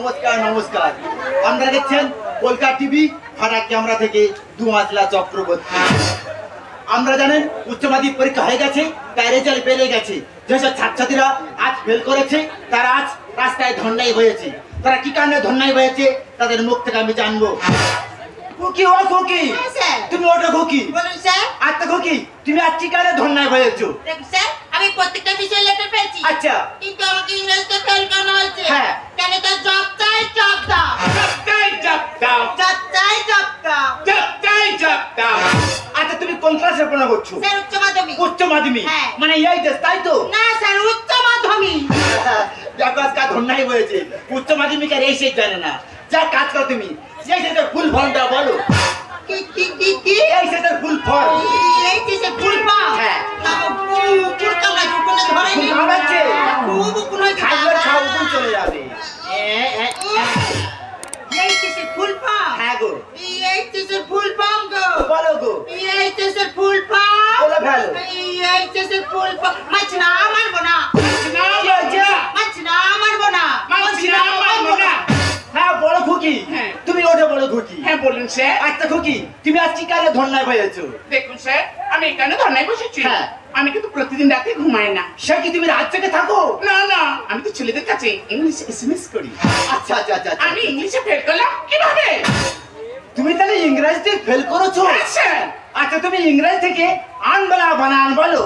নমস্কার নমস্কার। আপনারা দেখছেন কলকাতা টিভি ফাটা ক্যামেরা থেকে দুমাজলা চক্রবর্তী। আমরা জানেন উচ্চ মাধ্যমিক পরীক্ষা হয়ে গেছে, তাই রেজাল্ট বেরিয়ে গেছে। যেসব ছাত্রছাত্রীরা আজ ফেল করেছে তারা আজ রাস্তায় ধর্নায় হয়েছে। তারা কি কারণে ধর্নায় হয়েছে তাদের মুখ থেকে আমি জানবো। খুকি ও খুকি, তুমি ওটা খুকি। বলুন স্যার। আচ্ছা খুকি, তুমি আজ কি কারণে ধর্নায় হয়েছো? দেখুন স্যার, আমি প্রত্যেকটা বিষয়ে লেটার পেয়েছি। আচ্ছা, কিন্তু আমাকে ইংরেজিতে ফেল কেন হয়েছে? হ্যাঁ। কেন তার জব চাই জব দাও, জব চাই জব দাও, জব চাই জব দাও। জব চাই জব দাও। আচ্ছা তুমি কোন ক্লাসে পড়া করছো? স্যার উচ্চ মাধ্যমিক। উচ্চ মাধ্যমিক, হ্যাঁ। মানে এই দেশ, তাই তো? না স্যার উচ্চ মাধ্যমিক। দেখো আজকাল ধর্নাই হয়েছে, উচ্চ মাধ্যমিকের এই সেই জানে না। যা কাজ করো তুমি, এই সেটার ফুল ফর্মটা বলো। কি কি কি কি? এই সেটার ফুল ফর্ম। এই যে ফুল পা। হ্যাঁ। তাও ফুল কামড়া কোনে ধরে নি। কামড়াচ্ছে? খুব কোনে খাইলে খাও কোন চলে যাবে। এই যে ফুল পা। হ্যাঁ গো, এই যে ফুল পাম গো। বলো গো। এই যে ফুল পা। বলে ফেলো। এই যে ফুল পা। মাছ না মারবো না। না বাজা, মাছ না মারবো না। মানছি না মানবো না। হ্যাঁ বড় খুকি, হ্যাঁ। তুমি ওটা বড় খুকি। হ্যাঁ বলুন স্যার। আচ্ছা খুকি, তুমি আজ কি কারণে ধর্নায় হয়েছো? দেখুন স্যার, আমি এখানে ধর্নায় বসেছি। হ্যাঁ। আমি কিন্তু প্রতিদিন রাতে ঘুমাই না। সে কি তুমি রাত থেকে থাকো? না না, আমি তো ছেলেদের কাছে ইংলিশ এসএমএস করি। আচ্ছা আচ্ছা আচ্ছা আচ্ছা। আমি ইংলিশে ফেল করলাম কিভাবে? তুমি তাহলে ইংরেজিতে ফেল করেছো? হ্যাঁ স্যার। আচ্ছা তুমি ইংরেজি থেকে আনবেলা বানান বলো।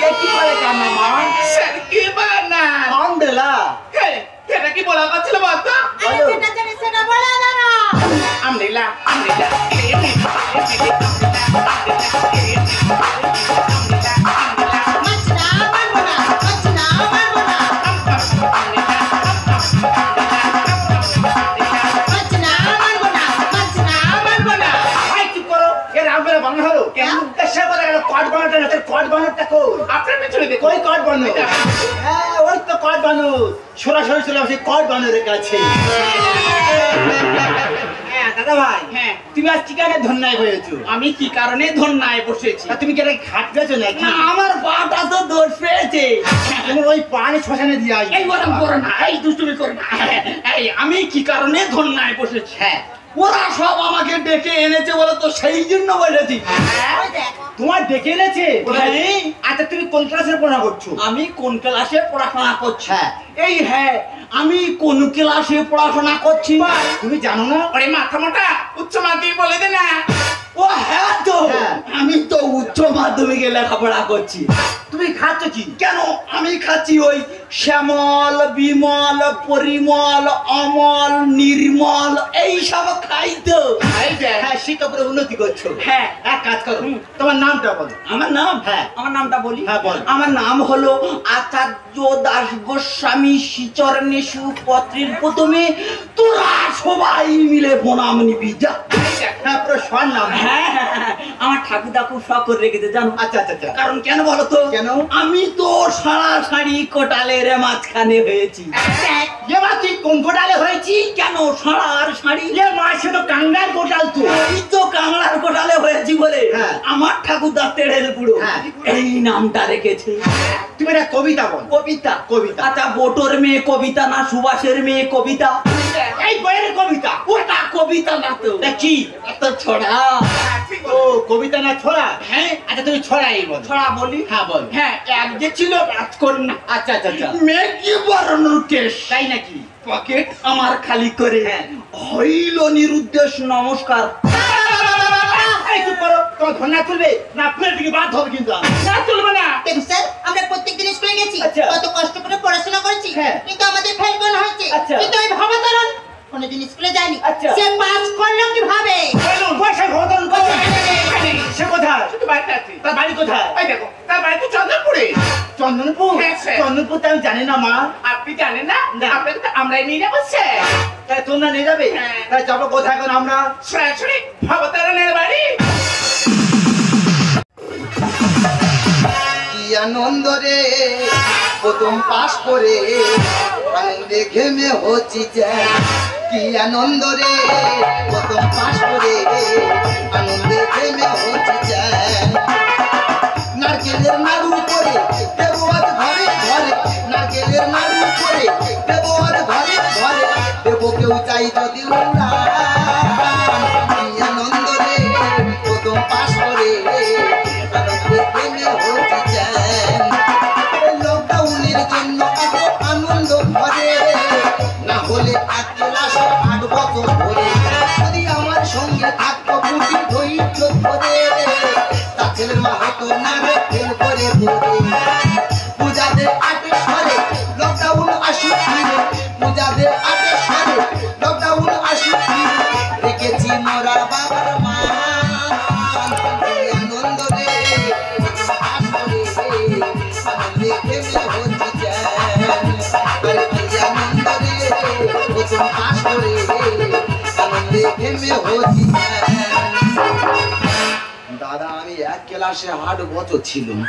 এ কি বলে কার নাম? স্যার কি বানান? আনবেলা। হ্যাঁ, এটা কি বলা হচ্ছিল বলতো? আরে বলো। যেটা জানি সেটা বলে না না। আমরিলা আমরিলা মাছ না মারবো না। মাছ না মারবো না। মাছ না মারবো না। মাছ না মারবো না। ভাই চুপ করো, এর আনবেলা বানানো হলো কেন? সে বলে গেল কট বানাতে না, তোর কট বানাতে কই? আপনার পেছনে দেখুন। কই কট বানো? হ্যাঁ ওই তো কট বানো, সরাসরি চলে আসে কট বানোর কাছে। হ্যাঁ দাদা ভাই, হ্যাঁ। তুমি আজ কি কারণে ধর্নায় হয়েছো? আমি কি কারণে ধর্নায় বসেছি? তা তুমি কি এটা খাটবেছো নাকি? না, আমার বাটা তো দোষ পেয়েছে। তুমি ওই পানি শ্মশানে দিয়ে আই। এই ওরম করো না, এই দুষ্টুমি করো না। এই আমি কি কারণে ধর্নায় বসেছি? হ্যাঁ, ওরা সব আমাকে ডেকে এনেছে বলে তো সেই জন্য বলেছি। ওই দেখ। তোমার ডেকে এনেছে? হ্যাঁ। আচ্ছা তুমি কোন ক্লাসের পড়া করছো? আমি কোন ক্লাসে পড়াশোনা করছি? হ্যাঁ। এই হ্যাঁ, আমি কোন ক্লাসে পড়াশোনা করছি? তুমি জানো না? ওরে মাথা মোটা, উচ্চ মাধ্যমিক বলে দে না। ও হ্যাঁ তো, হ্যাঁ। আমি তো উচ্চ মাধ্যমিকে লেখাপড়া করছি। তুমি খাচ্ছ কি? কেন? আমি খাচ্ছি ওই শ্যামল, বিমল, পরিমল, অমল, নির্মল, এই সব খাই তো। এই যে, হ্যাঁ শিক্ষা করে উন্নতি করছো। হ্যাঁ। এক কাজ করো, তোমার নামটা বলো। আমার নাম? হ্যাঁ। আমার নামটা বলি? হ্যাঁ, বল। আমার নাম হলো আচার্য দাস গোস্বামী শ্রীচরণেশু পত্রীর প্রথমে তোরা সবাই মিলে প্রণাম নিবি যা। হ্যাঁ পুরো সর নাম। হ্যাঁ হ্যাঁ, হ্যাঁ, আমার ঠাকুরদা খুব শখ করে রেখেছে জানো। আচ্ছা আচ্ছা আচ্ছা। কারণ কেন বলো তো? কেন? আমি তো সারাসারি কোটালের মাঝখানে হয়েছি। এ মা তুই কোন কোটালে হয়েছি? কেন সারার সারি? এ মা সে তো কাঙ্গাল কোটাল তো। এই তো কাংলার কোটালে হয়েছি বলে হ্যাঁ। আমার ঠাকুরদা তেড়েল বুড়ো হ্যাঁ। এই নামটা রেখেছে। তুমি একটা কবিতা বল। কবিতা? কবিতা। আচ্ছা, বোটোর মেয়ে কবিতা না সুভাষের মেয়ে কবিতা? এই বইয়ের কবিতা। ওটা কবিতা না তো, তা কি? তো ছড়া। ও কবিতা না ছড়া? হ্যাঁ। আচ্ছা তুমি ছড়াই বল। ছড়া বলি? হ্যাঁ বল। হ্যাঁ, এক যে ছিল রাজকন্যা, আচ্ছা আচ্ছা আচ্ছা। মেঘি বরণের কেশ, তাই নাকি? পকেট আমার খালি করে হ্যাঁ। হইল নিরুদ্দেশ নমস্কার। এই চুপ করো, তোমার ধন্যা তুলবে না তুলে দিকে বাদ হবে কিন্তু। না চলবে না। দেখুন স্যার, আমরা প্রত্যেকদিন স্কুলে গেছি, আচ্ছা। কত কষ্ট করে পড়াশোনা করেছি, হ্যাঁ। কিন্তু আমাদের ফেল কেন হয়েছে? আচ্ছা। কিন্তু ওই ভবতরণ কোনোদিন স্কুলে যায়নি, আচ্ছা। সে পাস করলো কিভাবে? বলো, বসে ঘটন কোথায়? সে কোথায়? শুধু বাড়িতে আছি। তার বাড়ি কোথায়? এই দেখো, তার বাড়িতে চন্দ্রপুরে। চন্দনপুর? হ্যাঁ, স্যার। চন্দনপুর তো আমি জানি না মা। আপনি জানেন না? না। আপনাকে তো আমরাই নিয়ে যাবো স্যার। তাই তোমরা নিয়ে যাবে? হ্যাঁ। তাই যাবো কোথায় এখন আমরা? সরাসরি ভবতারণের বাড়ি। কি আনন্দ রে প্রথম পাস করে আনন্দে ঘেমে হচ্ছি জ্যাম। কি আনন্দ রে প্রথম পাস করে আনন্দে ঘেমে হচ্ছি জ্যাম। নারকেলের নাড়ু করে দেবো আজ ঘরে ঘরে, নারকেলের নাড়ু করে হবে ফেল করে ভরে পূজাতে আটে সরে লকডাউন আসুক ফিরে পূজাতে আটে সরে লকডাউন আসুক ফিরে রেখেছি মোরা বাবার মা আনন্দ রে আসরে আনন্দে খেলে হচ্ছে চ্যান আরে কি আনন্দ রে প্রথম পাস করে আনন্দে খেলে হচ্ছে দাদা আমি এক ক্লাসে 8 বছর ছিলাম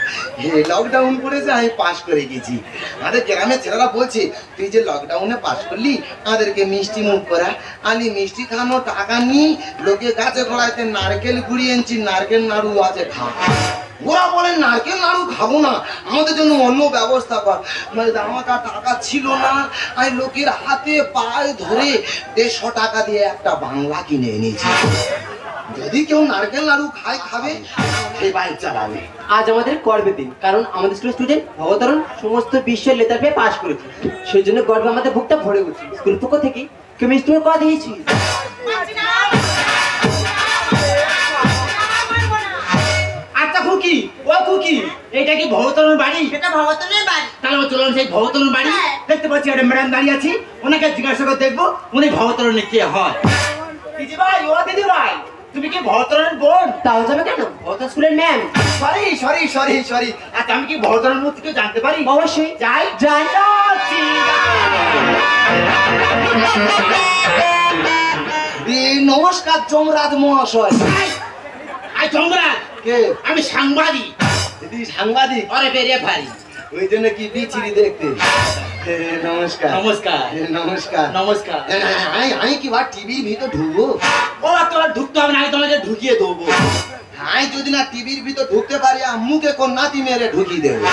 লকডাউন করেছে আমি পাস করে গেছি আমাদের গ্রামের ছেলেরা বলছে তুই যে লকডাউনে পাস করলি আমাদেরকে মিষ্টি মুখ করা আমি মিষ্টি খাওয়ানো টাকা নিই লোকে গাছে ঘোড়াইতে নারকেল কুড়িয়ে এনেছি নারকেল নাড়ু আছে খা ওরা বলে নারকেল নাড়ু খাবো না আমাদের জন্য অন্য ব্যবস্থা কর মানে আমার টাকা ছিল না আমি লোকের হাতে পায়ে ধরে 150 টাকা দিয়ে একটা বাংলা কিনে এনেছি যদি কেউ নারকেল নাড়ু খায় খাবে সেই বাইক চালাবে। আজ আমাদের গর্বের দিন কারণ আমাদের স্কুলের স্টুডেন্ট ভবতরণ সমস্ত বিশ্বের লেটার পেয়ে পাশ করেছে সেই জন্য গর্বে আমাদের বুকটা ভরে উঠছে স্কুল পক্ষ থেকে কেউ মিষ্টির কথা দিয়েছি আচ্ছা খুকি ও খুকি এটা কি ভবতরণ বাড়ি? এটা ভবতনের বাড়ি। তাহলে চলুন সেই ভবতরণ বাড়ি। হ্যাঁ। দেখতে পাচ্ছি একটা ম্যাডাম দাঁড়িয়ে আছি ওনাকে জিজ্ঞাসা করে দেখবো উনি ভবতরণে কে হয়। দিদি ভাই ও দিদি ভাই তুমি কি ভবতরণের বোন? তাও যাবে কেন ভবতরণ স্কুলের ma'am sorry sorry sorry sorry আচ্ছা আমি কি ভবতরণ মূর্তি কেউ জানতে পারি? অবশ্যই যাই যাই নমস্কার যমরাজ মহাশয়। আই চন্দ্রাজ কে? আমি সাংবাদিক। দিদি সাংবাদিক? আরে বেরিয়ে পারি ওই জন্য কি বিচিরি দেখতে? নমস্কার নমস্কার নমস্কার নমস্কার। আমি কি বা টিভির ভিতর ঢুকবো? ও তোমার ঢুকতে হবে না আমি তোমাকে ঢুকিয়ে দেবো। আমি যদি না টিভির ভিতর ঢুকতে পারি মুখে কোন নাতি মেরে ঢুকিয়ে দেবো।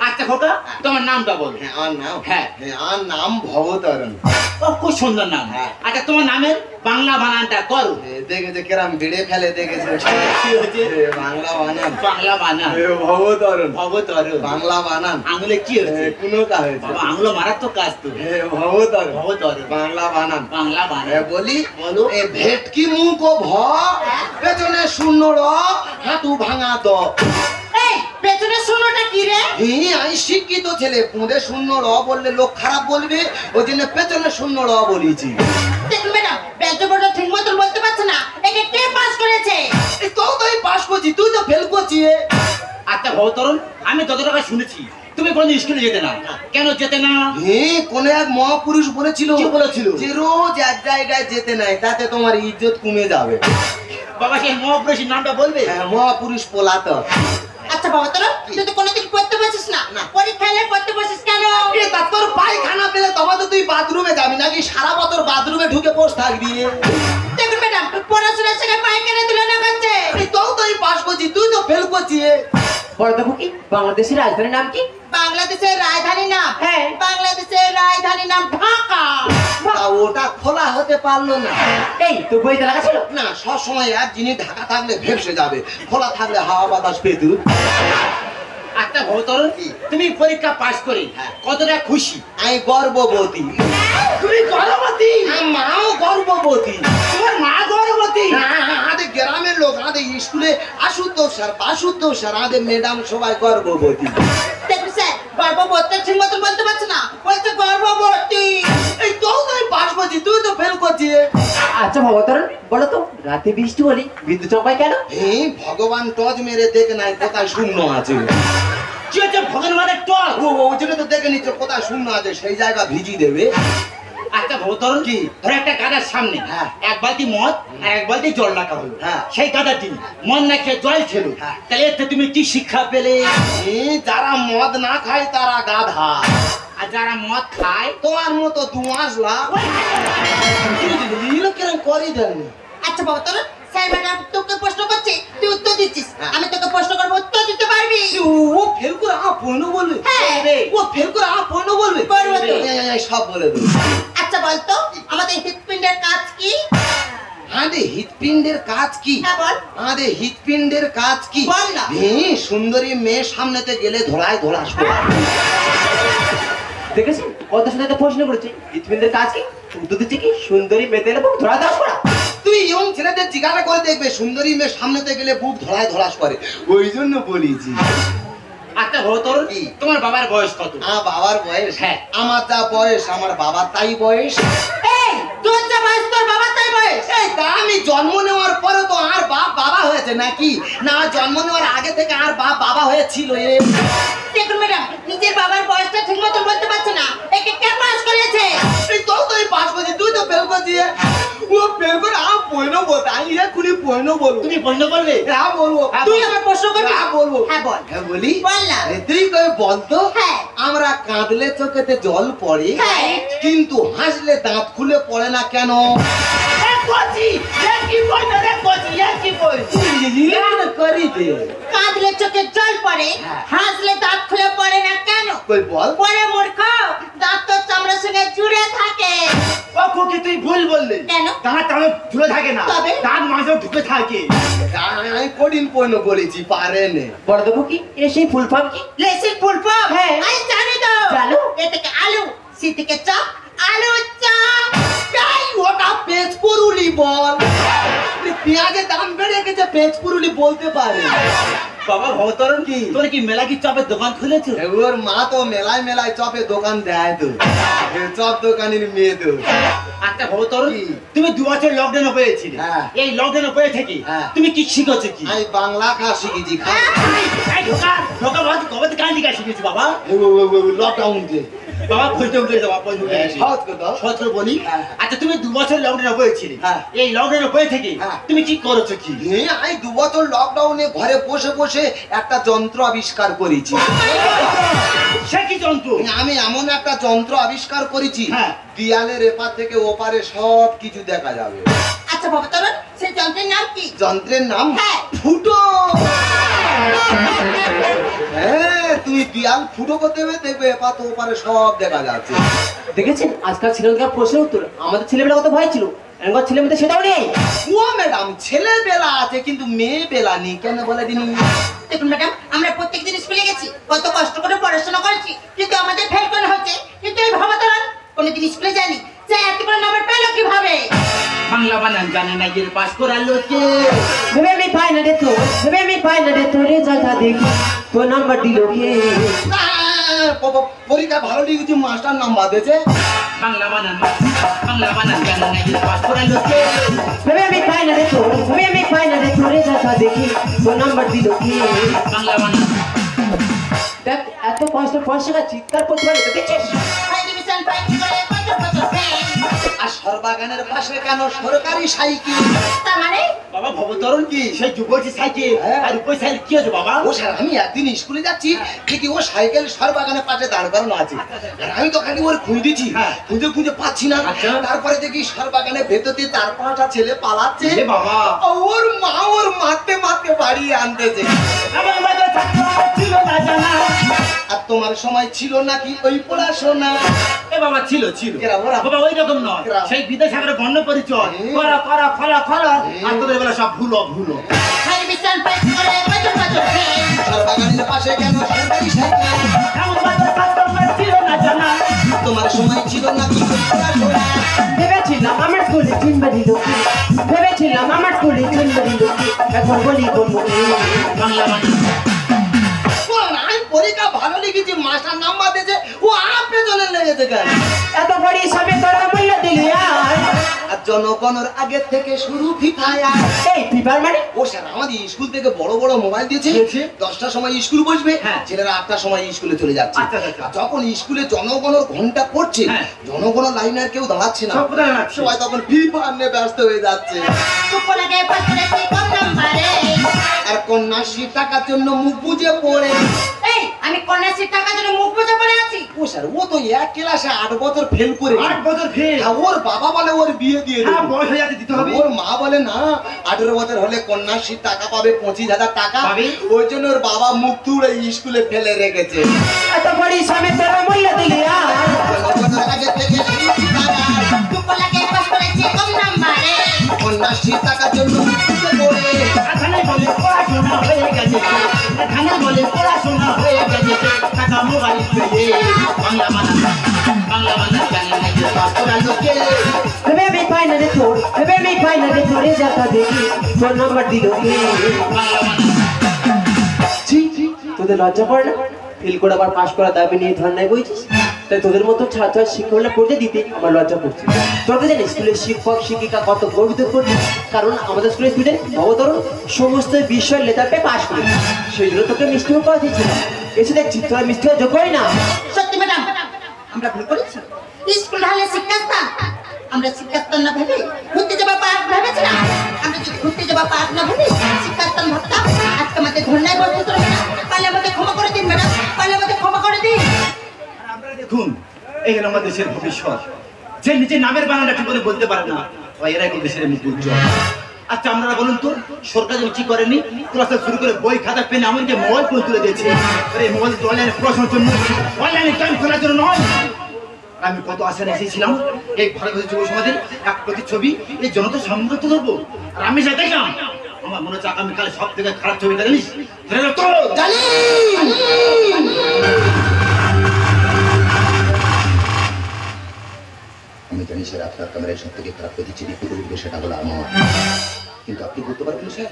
আচ্ছা খোকা তোমার নামটা বলো। আমার নাম হ্যাঁ। আমার নাম ভবতরণ। ও খুব সুন্দর নাম। হ্যাঁ। আচ্ছা তোমার নামের বাংলা বানানটা করো। দেখেছে কেরাম বেড়ে ফেলে দেখেছে কি হয়েছে? বাংলা বানান বাংলা বানান ভবতরণ ভবতরণ। বাংলা বানান আঙুলে কি হয়েছে? কোনো কাজ হয়েছে বাবা আঙুলো মারাত্মক কাজ তো। ভবতরণ ভবতরণ বাংলা বানান। বাংলা বানান। বলি বলো। এ ভেটকি মুখ ও ভ পেছনে শূন্য র হাঁটু ভাঙা দ। এই পেছনে শূন্যটা কি রে? আমি শিক্ষিত ছেলে পুঁদে শূন্য র বললে লোক খারাপ বলবে ওই জন্য পেছনে শূন্য র বলেছি। দেখুন ম্যাডাম বেঞ্চবোর্ডটা ঠিক মতন বলতে পারছে না একে কে পাস করেছে? এই তো আমি পাস করছি তুই তো ফেল করছিস। আচ্ছা ভবতরণ আমি যত টাকা শুনেছি তুমি কোন স্কুলে যেতে না কেন যেতে না? কোন এক মহাপুরুষ বলেছিল কি বলেছিল? যে রোজ এক জায়গায় যেতে নাই তাতে তোমার ইজ্জত কমে যাবে। বাবা সেই মহাপুরুষের নামটা বলবে? মহাপুরুষ পলাতক। আচ্ছা ভবতরণ তুই তো কোনোদিন পড়তে বসিস না পরীক্ষায় এলে পড়তে বসিস কেন? তা তোর পায়খানা পেলে তবে তো তুই বাথরুমে যাবি নাকি সারা বছর বাথরুমে ঢুকে বসে থাকবি? দেখুন ম্যাডাম পড়াশোনার সঙ্গে পায়খানা তুলনা করছে। তো আমি পাস করছি তুই তো ফেল করছিস। বড় দেখো কি বাংলাদেশের রাজধানীর নাম কি? বাংলাদেশের রাজধানীর নাম? হ্যাঁ। বাংলাদেশের রাজধানীর নাম ঢাকা। তা ওটা খোলা হতে পারলো না। এই তো বইতে লাগা ছিল না সবসময় এক জিনিস ঢাকা থাকলে ভেসে যাবে খোলা থাকলে হাওয়া বাতাস পেতু। আচ্ছা ভবতরণ তুমি পরীক্ষা পাস করে কতটা খুশি? আমি গর্ভবতী। তুমি গর্ভবতী? আমার মাও গর্ভবতী। তোমার মা গর্ভবতী? আমাদের গ্রামের লোক আমাদের স্কুলে আশুতোষ স্যার বাসুতোষ স্যার আমাদের ম্যাডাম সবাই গর্ভবতী। দেখুন স্যার গর্ভবতী ঠিক মতন বলতে পারছে না বলছে গর্ভবতী। এই তো আমি পাস করছি তুই তো ফেল করছিস। আচ্ছা ভবতরণ বলো তো রাতে বৃষ্টি হলে বিদ্যুৎ চমকায় কেন? ভগবান টজ মেরে দেখে নাই কোথায় শূন্য আছে। কি হচ্ছে ভগবানের টল? ওই জন্য তো দেখে নিচ্ছে কোথায় শূন্য আছে সেই জায়গা ভিজি দেবে। আচ্ছা ভবতরণ কি? ধরো একটা গাদার সামনে হ্যাঁ। এক বালতি মদ আর এক বালতি জল রাখা হলো। হ্যাঁ। সেই গাদাটি মদ না খেয়ে জল ছিল। হ্যাঁ। তাহলে এতে তুমি কি শিক্ষা পেলে? যারা মদ না খায় তারা গাধা আর যারা মদ খায় তোমার মতো দুমাসলা কিরম করি দেন। আচ্ছা ভবতরণ স্যার ম্যাডাম তোকে প্রশ্ন করছে তুই উত্তর দিচ্ছিস হ্যাঁ। আমি তোকে প্রশ্ন করবো উত্তর দিতে পারবি? ও ফেল করে পণ্য বলবে? হ্যাঁ। ও ফেল করে পণ্য বলবে? করবো তো। সব বলে দেবে। আচ্ছা বলতো আমাদের হৃৎপিণ্ডের কাজ কি? আমাদের হৃৎপিণ্ডের কাজ কি? হ্যাঁ বল। আমাদের হৃৎপিণ্ডের কাজ কি? বল না। সুন্দরী মেয়ে সামনেতে গেলে ধরায় ধরা শোয়া। দেখেছেন কত সুন্দর একটা প্রশ্ন করেছে হৃৎপিণ্ডের কাজ কি? উত্তর দিচ্ছে কি সুন্দরী মেতে এলে ধরা দাস করা। তুই তুমি ইয়ং ছেলেদের জিজ্ঞাসা করে দেখবে, সুন্দরী মেয়ে সামনেতে গেলে বুক ধড়ায় ধড়াস করে, ওই জন্য বলেছি। আচ্ছা ভবতরণ, কি? তোমার বাবার বয়স কত? আমার বাবার বয়স, হ্যাঁ। আমার যা বয়স আমার বাবার তাই বয়স। এই তোর যা বয়স তোর বাবার তাই বয়স। এই তা আমি জন্ম নেওয়ার পরে তো আর বাপ বাবা হয়েছে নাকি? না, জন্ম নেওয়ার আগে থেকে আর বাপ বাবা হয়েছিল। দেখুন ম্যাডাম, নিজের বাবার বয়সটা ঠিক মতো বলতে পারছে না, একে কে পাস করেছে? এই তো তুই পাস করছিস, তুই তো ফেল করছিস। ও ফেল করে আম পয়নো বলতে, আমি এক্ষুনি পয়নো বলবো। তুমি পণ্য বলবে? হ্যাঁ বলবো। তুই আমার প্রশ্ন করবি? হ্যাঁ বলবো। হ্যাঁ বল। হ্যাঁ বলি। বল না। আরে তুই কই বলতো? হ্যাঁ। আমরা কাঁদলে চোখেতে জল পড়ে, হ্যাঁ। কিন্তু হাসলে দাঁত খুলে পড়ে না কেন? করি দে। কাঁদলে চোখে জল পড়ে, হ্যাঁ। হাসলে দাঁত খুলে পড়ে না কেন? কই বল। পরে মূর্খ, দাঁত তো চামড়ার সঙ্গে জুড়ে থাকে। ও খুকি তুই ভুল বললি। কেন? দাঁত তাহলে ঝুলে থাকে না, তবে? দাঁত মাঝে ঢুকে থাকে। আমি কঠিন পয়নো বলেছি, পারে নে। বড় দেবো কি এ সেই ফুল ফর্ম কি? লেসির ফুল ফর্ম? হ্যাঁ। আমি জানি তো। জানো? এ থেকে আলু, সি থেকে চপ, আলু চপ। তাই ওটা পেঁচ পুরুলি বল। পেঁয়াজের দাম বেড়ে গেছে, পেঁচ পুরুলি বলতে পারে। বাবা ভবতরণ, কি তোর কি মেলা কি চপের দোকান খুলেছো? ওর মা তো মেলায় মেলায় চপে দোকান দেয় তো, এ চপ দোকানের মেয়ে তো। আচ্ছা ভবতরণ, কি? তুমি 2 বছর লকডাউনে পেয়েছিলে। হ্যাঁ। এই লকডাউনে পেয়ে থেকে হ্যাঁ। তুমি কি শিখেছো কি? আমি বাংলা খা শিখেছি। এই ঢোকা ঢোকা বাদ কবে থেকে কান্দি কা শিখেছি বাবা? লকডাউন দিয়ে বাবা পয়সা উঠে যাও, পয়সা উঠে গেছে। সহজ কথা। সহজ করে বলি। হ্যাঁ। আচ্ছা তুমি 2 বছর লকডাউনে পেয়েছিলে। হ্যাঁ। এই লকডাউনে পেয়ে থেকে হ্যাঁ। তুমি কি করেছো কি? আমি 2 বছর লকডাউনে ঘরে বসে বসে একটা যন্ত্র আবিষ্কার করেছি। সে কি যন্ত্র? আমি এমন একটা যন্ত্র আবিষ্কার করেছি, হ্যাঁ। দেয়ালের এপার থেকে ওপারে সব কিছু দেখা যাবে। আচ্ছা ভবতরণ, সেই যন্ত্রের নাম কি? যন্ত্রের নাম হ্যাঁ। ফুটো। হ্যাঁ, তুমি দেয়াল ফুটো করতে হবে, দেখবে এপার তো ওপারে সব দেখা যাচ্ছে। দেখেছেন আজকাল ছেলেমেয়েদের প্রশ্নের উত্তর? আমাদের ছেলেমেয়েরা কত ভয় ছিল, এখনকার ছেলেমেয়েদের সেটাও নেই। ও ম্যাডাম, ছেলে বেলা আছে কিন্তু মেয়ে বেলা নেই, কেন বলে দিন? দেখুন ম্যাডাম, আমরা প্রত্যেকদিন স্কুলে গেছি, কত কষ্ট করে পড়াশোনা করেছি, কিন্তু আমাদের ফেল করে হচ্ছে। কিন্তু এই ভবতরণ কোনোদিন স্কুলে যায়নি, যে এত করে নাম্বার পেলো কিভাবে? বাংলা বানান জানে না, গিয়ে পাস করালো কে? ভেবে আমি পাই না রে তো, ভেবে আমি পাই না রে তোর রেজাল্টটা দেখি, তোর নাম্বার দিল কে? পরীক্ষা ভালো লিখেছি, মাস্টার নাম্বার দিয়েছে। বাংলা বানান জানে না, গিয়ে পাস করালো কে? ভেবে আমি পাই না রে তো, ভেবে আমি পাই না রে তোর রেজাল্টটা দেখি, তোর নাম্বার দিল কে? বাংলা বানান। দেখ এত কষ্ট পয়সা চিৎকার করতে পারে তো, দেখছিস? হাই ডিভিশন পাই করে কত কত ফেল। আর সরবাগানের পাশে কেন সরকারি সাইকেল? তার মানে বাবা ভবতরণ, কি সেই যুবতী সাইকেল হ্যাঁ। আর উপর সাইকেল কি আছে বাবা? ও স্যার, আমি একদিন স্কুলে যাচ্ছি, দেখি ও সাইকেল সরবাগানের পাশে দাঁড় করানো আছে। আর আমি তো খালি ওর খুঁজেছি, হ্যাঁ। খুঁজে পাচ্ছি না। আচ্ছা। তারপরে দেখি সরবাগানের ভেতর দিয়ে 4-5টা ছেলে পালাচ্ছে। এ বাবা, ওর মা ওর মারতে মারতে বাড়িয়ে আনতেছে। আমার মাঝে থাকতো ছিল না জানা। আর তোমার সময় ছিল নাকি ওই পড়াশোনা? এ বাবা ছিল ছিল কেরা ওরা? বাবা ওই রকম নয়, কেরা? সেই বিদ্যাসাগরের বর্ণ পরিচয় হুম। করা করা ফলা ফলা, আর তোদের বেলা সব ভুলো ভুলো। হাই ডিভিশন পাই করে কত কত ফেল। সরবাগানের পাশে কেন সরকারি সাইকেল? আমার মাঝে থাকতো ছিল না জানা। তোমার সময় ছিল নাকি ওই পড়াশোনা? ভেবেছিলাম আমার স্কুলে চিনবে দিল কি, ভেবেছিলাম আমার স্কুলে চিনবে দিল কি, এখন বলি বলবো কি? বাংলা বানান। শোন, আমি পরীক্ষা ভালো লিখেছি, মাস্টার নাম্বার দিয়েছে, ও আর পেছনে লেগেছে কেন? এত বড় সবে তোরা মূল্য দিলি আর আর জনগণের আগে থেকে শুরু ফিফায়ার। এই পিপার মানে? ও স্যার, আমাদের স্কুল থেকে বড় বড় মোবাইল দিয়েছে। দিয়েছে? 10টার সময় স্কুল বসবে, হ্যাঁ। ছেলেরা 8টার সময় স্কুলে চলে যাচ্ছে। আচ্ছা, আচ্ছা। আর যখন স্কুলে জনগণের ঘন্টা পড়ছে, হ্যাঁ। জনগণের লাইনে আর কেউ দাঁড়াচ্ছে না, সব কোথায় দাঁড়াচ্ছে? সবাই তখন ফিফার নিয়ে ব্যস্ত হয়ে যাচ্ছে। চুপ লাগে পাস করেছি কম নাম্বারে। আর কন্যাশ্রীর টাকার জন্য মুখ বুজে পড়ে। এই আমি কন্যাশ্রীর টাকার জন্য মুখ বুজে পড়ে আছি। ও স্যার, ও তো এক ক্লাসে 8 বছর ফেল করে। 8 বছর ফেল। আর ওর বাবা বলে ওর বিয়ে দিয়ে হ্যাঁ, দেবে। বয়স হয়ে যাচ্ছে, দিতে হবে। ওর মা বলে না, 18 বছর হলে কন্যাশ্রীর টাকা পাবে, 25,000 টাকা পাবে। ওই জন্য ওর বাবা মুখ তুড়ে স্কুলে ফেলে রেখেছে। এত বড় সবে তোরা মূল্য দিলি আর জনগণের আগে থেকে শুরু ফিফায়ার। চুপ লাগে পাস করেছি কম নাম্বারে। কন্যাশ্রীর টাকার জন্য মুখ বুজে পড়ে। এখানে বলে পড়াশোনা হয়ে গেছে, এখানে বলে পড়াশোনা হয়ে গেছে, টাকা মোবাইল পেয়ে। বাংলা বানান জানে না, গিয়ে পাস করালো কে? ভেবে আমি পাই না রে তোর, ভেবে আমি পাই না রে ধরে ধরে যাতা দেখি তোর নাম্বার দিল কে? ছি, তোদের লজ্জা করে না? ফেল করে আবার পাশ করা দাবি নিয়ে ধর্নায় বইছিস? তাই তোদের মতো ছাত্র শিক্ষকরা পড়তে দিতে আমার লজ্জা করছে। তোরা তো জানিস স্কুলের শিক্ষক শিক্ষিকা কত গর্বিত করছে, কারণ আমাদের স্কুলের স্টুডেন্ট ভবতরণ সমস্ত বিষয়ের লেটার পেয়ে পাশ করেছে। সেই জন্য তোকে মিষ্টি মুখ পাওয়া দিচ্ছিল। এসে দেখছি তোরা মিষ্টি হওয়া যোগ করি না। সত্যি ম্যাডাম, আমরা ভুল করেছি। স্কুল হলে শিক্ষাস্থান, আমরা শিক্ষাস্থান না ভেবে ঘুরতে যাওয়া পার্ক ভেবেছিলাম। আমরা যদি ঘুরতে যাওয়া পার্ক না ভেবে শিক্ষাস্থান ভাবতাম, আজকে আমাদের ধর্নায় বসতে হতো না। পারলে আমাদের ক্ষমা করে দিন ম্যাডাম, পারলে আমাদের ক্ষমা করে দিন। আপনারা দেখুন, এই হলো আমার দেশের ভবিষ্যৎ। যে নিজের নামের বানানটা ঠিক করে বলতে পারে না, এরা এখন দেশের মুখ উজ্জ্বল। আচ্ছা আপনারা বলুন তো, সরকার যেন কি করেনি? ক্লাসে শুরু করে বই খাতা পেন এমনকি মোবাইল ফোন তুলে দিয়েছে। এই মোবাইল অনলাইনে পড়াশোনার জন্য, অনলাইনে টাইম করার জন্য নয়। আমি কত আশা এসেছিলাম এই ভারতের যুব সমাজের এক প্রতিচ্ছবি এই জনতার সামনে তো ধরবো। আর আমি যা দেখলাম, আমার মনে হচ্ছে আগামীকালে সব থেকে খারাপ ছবিটা জানিস? আমি জানি স্যার আপনার ক্যামেরায় সব থেকে খারাপ প্রতিচ্ছবি ফুটে উঠবে, সেটা হলো আমার। কিন্তু আপনি বলতে পারবেন স্যার,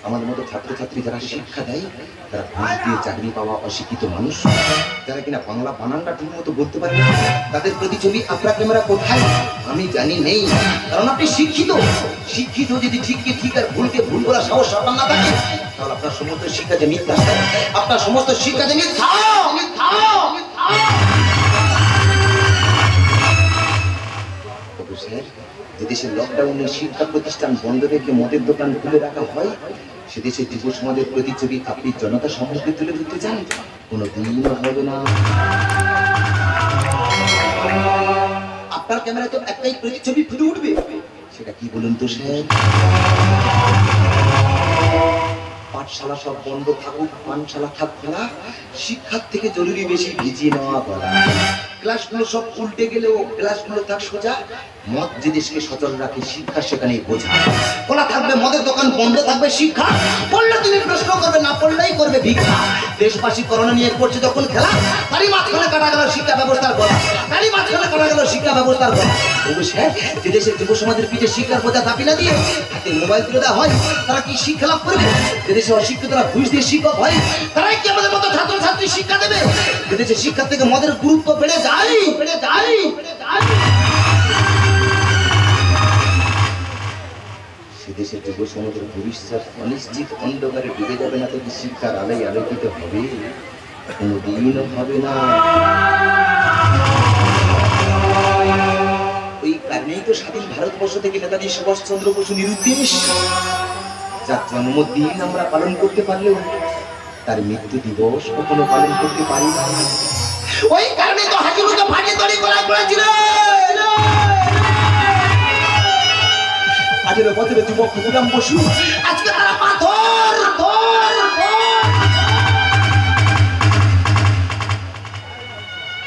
আমাদের মতো ছাত্রছাত্রী যারা শিক্ষা দেয়, তারা ঘুষ দিয়ে চাকরি পাওয়া অশিক্ষিত মানুষ, যারা কিনা বাংলা বানানটা ঠিক মতো বলতে পারে না, তাদের প্রতিছবি আপনার ক্যামেরা কোথায় আমি জানি নেই। কারণ আপনি শিক্ষিত। শিক্ষিত যদি ঠিককে ঠিক আর ভুলকে ভুল বলার সাহস আপনার না থাকে, তাহলে আপনার সমস্ত শিক্ষা যে মিথ্যা, আপনার সমস্ত শিক্ষা যে মিথ্যা। স্যার, যে দেশে লকডাউনে শিক্ষা প্রতিষ্ঠান বন্ধ রেখে মদের দোকান খুলে রাখা হয়, সে দেশের যুব সমাজের প্রতিচ্ছবি আপনি জনতা সম্মুখে তুলে ধরতে চান? কোনোদিনও হবে না। আপনার ক্যামেরায় তো একটাই প্রতিচ্ছবি ফুটে উঠবে, সেটা কি বলুন তো স্যার? পাঠশালা সব বন্ধ থাকুক, পানশালা থাক খোলা, শিক্ষার থেকে জরুরি বেশি ভিজিয়ে নেওয়া গলা। ক্লাসগুলো সব উল্টে গেলেও ক্লাসগুলো থাক সোজা। মদ যে দেশকে সচল রাখে, শিক্ষা সেখানেই বোঝা। খোলা থাকবে মদের দোকান, বন্ধ থাকবে শিক্ষা। পড়লে তিনি প্রশ্ন করবে, না পড়লেই করবে ভিক্ষা। দেশবাসী করোনা নিয়ে করছে যখন খেলা, তারই মাঝখানে কাটা গেল শিক্ষা ব্যবস্থার গলা, তারই মাঝখানে কাটা গেল শিক্ষা ব্যবস্থার গলা। তবু স্যার, যে দেশের যুব সমাজের পিঠে শিক্ষার বোঝা চাপি না দিয়ে হাতে মোবাইল তুলে দেওয়া হয়, তারা কি শিক্ষা লাভ করবে? যে দেশে অশিক্ষিতরা ঘুষ দিয়ে শিক্ষক হয়, তারাই কি আমাদের মতো ছাত্রছাত্রী শিক্ষা দেবে? যে দেশে শিক্ষার থেকে মদের গুরুত্ব বেড়ে যায়, সে দেশের যুব সমাজের ভবিষ্যৎ অনিশ্চিত অন্ধকারে ডুবে যাবে না, তো কি শিক্ষার আলোয় আলোকিত হবে? কোনোদিনও হবে না। ওই কারণেই তো স্বাধীন ভারতবর্ষ থেকে নেতাজি সুভাষচন্দ্র বসু নিরুদ্দেশ, যার জন্মদিন আমরা পালন করতে পারলেও তার মৃত্যু দিবস কখনো পালন করতে পারি না। ওই কারণে তো হাজিরুকে ফাটিয়ে তৈরি করা হয়েছিল। আজের বছরে যুবক ক্ষুদিরাম বসু, আজকে তারা পাথর।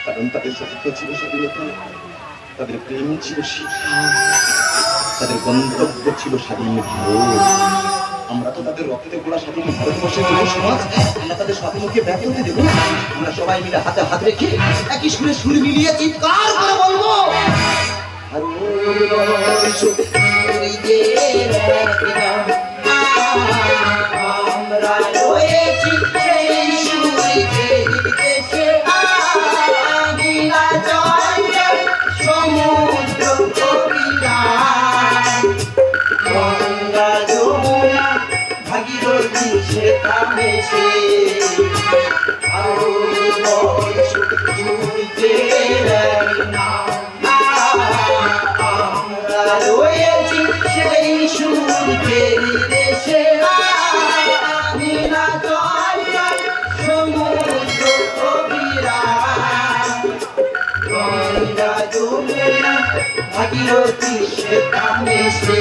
কারণ তাদের স্বপ্ন ছিল স্বাধীনতা, তাদের প্রেম ছিল শিক্ষা, তাদের গন্তব্য ছিল স্বাধীন ভারত। আমরা তো তাদের রক্তে গোড়া স্বাধীন ভারতবর্ষের যুব সমাজ, আমরা তাদের স্বাধীনকে ব্যর্থ হতে দেবো না। আমরা সবাই মিলে হাতে হাত রেখে একই সুরে সুর মিলিয়ে চিৎকার করে বলবো, আমরা রয়েছি সেই সমুদ্র গঙ্গা যমুনা ভাগীরথী সেখানে সে আমরা রয়েছি সেই সূর্যের দেশে, সমুদ্র গঙ্গা যমুনা ভাগীরথী সেখানে সে